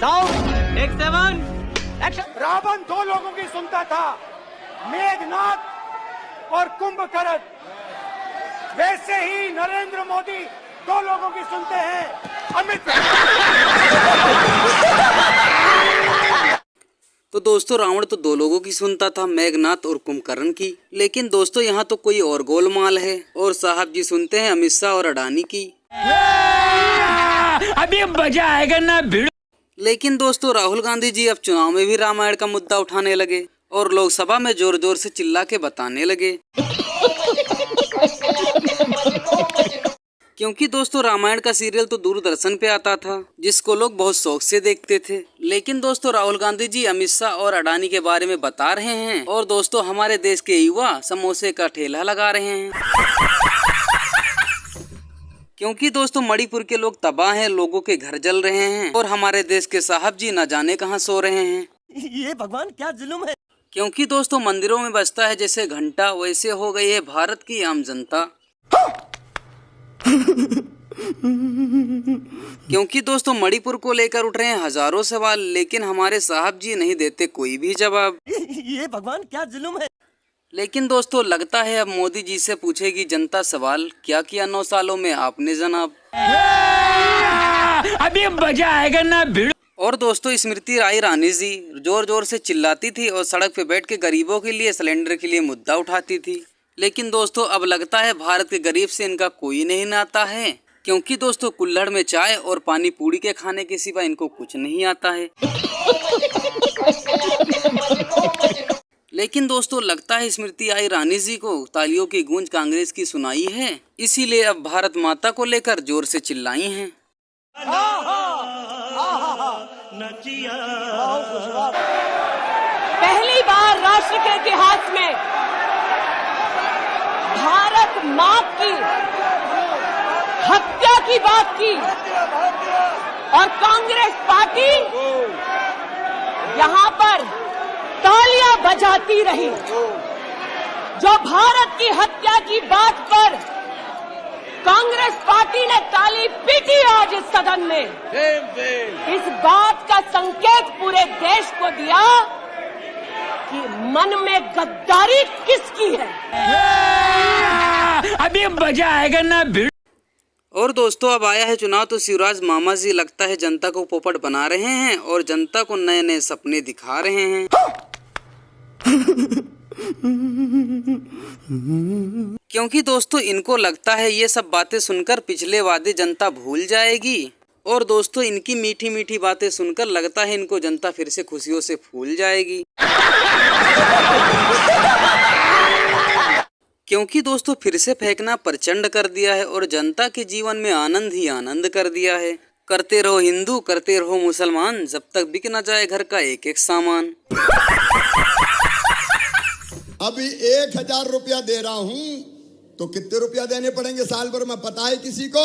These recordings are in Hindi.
Sound take 7 action. रावण दो लोगों की सुनता था, मेघनाथ और कुंभकर्ण। वैसे ही नरेंद्र मोदी दो लोगों की सुनते हैं, अमित। तो दोस्तों रावण तो दो लोगों की सुनता था, मेघनाथ और कुंभकर्ण की। लेकिन दोस्तों यहाँ तो कोई और गोलमाल है और साहब जी सुनते हैं अमित शाह और अडानी की। अभी मजा आएगा ना भिड़। लेकिन दोस्तों राहुल गांधी जी अब चुनाव में भी रामायण का मुद्दा उठाने लगे और लोकसभा में जोर जोर से चिल्ला के बताने लगे। क्योंकि दोस्तों रामायण का सीरियल तो दूरदर्शन पे आता था, जिसको लोग बहुत शौक से देखते थे। लेकिन दोस्तों राहुल गांधी जी अमित शाह और अडानी के बारे में बता रहे हैं और दोस्तों हमारे देश के युवा समोसे का ठेला लगा रहे हैं। क्योंकि दोस्तों मणिपुर के लोग तबाह हैं, लोगों के घर जल रहे हैं और हमारे देश के साहब जी न जाने कहां सो रहे हैं। ये भगवान क्या जुल्म है। क्योंकि दोस्तों मंदिरों में बजता है जैसे घंटा, वैसे हो गई है भारत की आम जनता। क्योंकि दोस्तों मणिपुर को लेकर उठ रहे हैं हजारों सवाल, लेकिन हमारे साहब जी नहीं देते कोई भी जवाब। ये भगवान क्या जुल्म है। लेकिन दोस्तों लगता है अब मोदी जी से पूछेगी जनता सवाल, क्या किया 9 सालों में आपने जनाब। अभी मजा आएगा ना भिड़। और दोस्तों स्मृति ईरानी जी जोर जोर से चिल्लाती थी और सड़क पे बैठ के गरीबों के लिए, सिलेंडर के लिए मुद्दा उठाती थी। लेकिन दोस्तों अब लगता है भारत के गरीब से इनका कोई नहीं नाता है। क्योंकि दोस्तों कुल्हड़ में चाय और पानी पूड़ी के खाने के सिवा इनको कुछ नहीं आता है। लेकिन दोस्तों लगता है स्मृति ईरानी जी को तालियों की गूंज कांग्रेस की सुनाई है, इसीलिए अब भारत माता को लेकर जोर से चिल्लाई हैं। पहली बार राष्ट्र के इतिहास में भारत मां की हत्या की बात की और कांग्रेस पार्टी यहां पर तालियां बजाती रही। जो भारत की हत्या की बात पर कांग्रेस पार्टी ने ताली पीटी आज इस सदन में, इस बात का संकेत पूरे देश को दिया कि मन में गद्दारी किसकी है। अभी मजा आएगा ना भिड़। और दोस्तों अब आया है चुनाव तो शिवराज मामा जी लगता है जनता को पोपट बना रहे हैं और जनता को नए नए सपने दिखा रहे हैं। क्योंकि दोस्तों इनको लगता है ये सब बातें सुनकर पिछले वादे जनता भूल जाएगी और दोस्तों इनकी मीठी मीठी बातें सुनकर लगता है इनको जनता फिर से खुशियों से फूल जाएगी। क्योंकि दोस्तों फिर से फेंकना प्रचंड कर दिया है और जनता के जीवन में आनंद ही आनंद कर दिया है। करते रहो हिंदू, करते रहो मुसलमान, जब तक बिक न जाए घर का एक एक सामान। अभी 1000 रुपया दे रहा हूं तो कितने रुपया देने पड़ेंगे साल भर में पता है किसी को?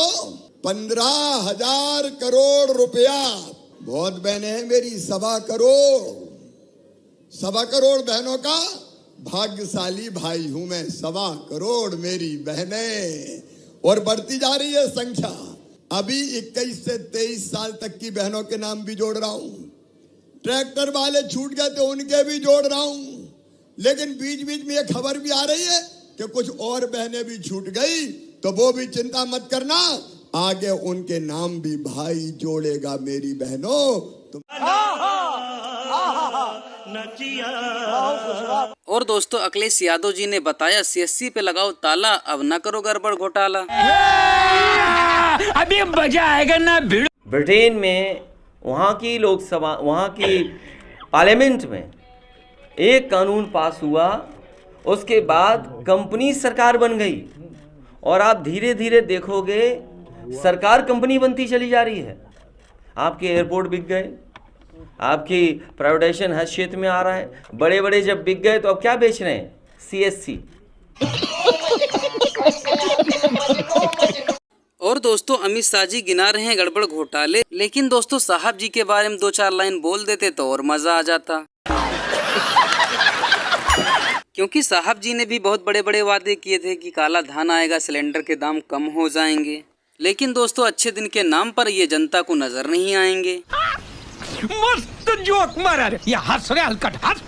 15,000 करोड़ रुपया। बहुत बहनें हैं मेरी, 1.25 करोड़। 1.25 करोड़ बहनों का भाग्यशाली भाई हूं मैं। 1.25 करोड़ मेरी बहनें, और बढ़ती जा रही है संख्या। अभी 21 से 23 साल तक की बहनों के नाम भी जोड़ रहा हूं। ट्रैक्टर वाले छूट गए तो उनके भी जोड़ रहा हूं। लेकिन बीच बीच में ये खबर भी आ रही है कि कुछ और बहनें भी छूट गई, तो वो भी चिंता मत करना, आगे उनके नाम भी भाई जोड़ेगा मेरी बहनों। और दोस्तों अखिलेश यादव जी ने बताया CSC पे लगाओ ताला, अब न करो गड़बड़ घोटाला। अभी मजा आएगा ना भिड़। ब्रिटेन में वहाँ की लोकसभा, वहाँ की पार्लियामेंट में एक कानून पास हुआ, उसके बाद कंपनी सरकार बन गई और आप धीरे धीरे देखोगे सरकार कंपनी बनती चली जा रही है। आपके एयरपोर्ट बिक गए, आपकी प्राइवेटाइजेशन हर क्षेत्र में आ रहा है। बड़े बड़े जब बिक गए तो अब क्या बेच रहे हैं? CSC। और दोस्तों अमित शाह जी गिना रहे हैं गड़बड़ घोटाले, लेकिन दोस्तों साहब जी के बारे में 2-4 लाइन बोल देते तो और मजा आ जाता। क्योंकि साहब जी ने भी बहुत बड़े बड़े वादे किए थे कि काला धान आएगा, सिलेंडर के दाम कम हो जाएंगे। लेकिन दोस्तों अच्छे दिन के नाम पर ये जनता को नजर नहीं आएंगे। मस्त जोक मारा रे. या हस रे हलकट हस.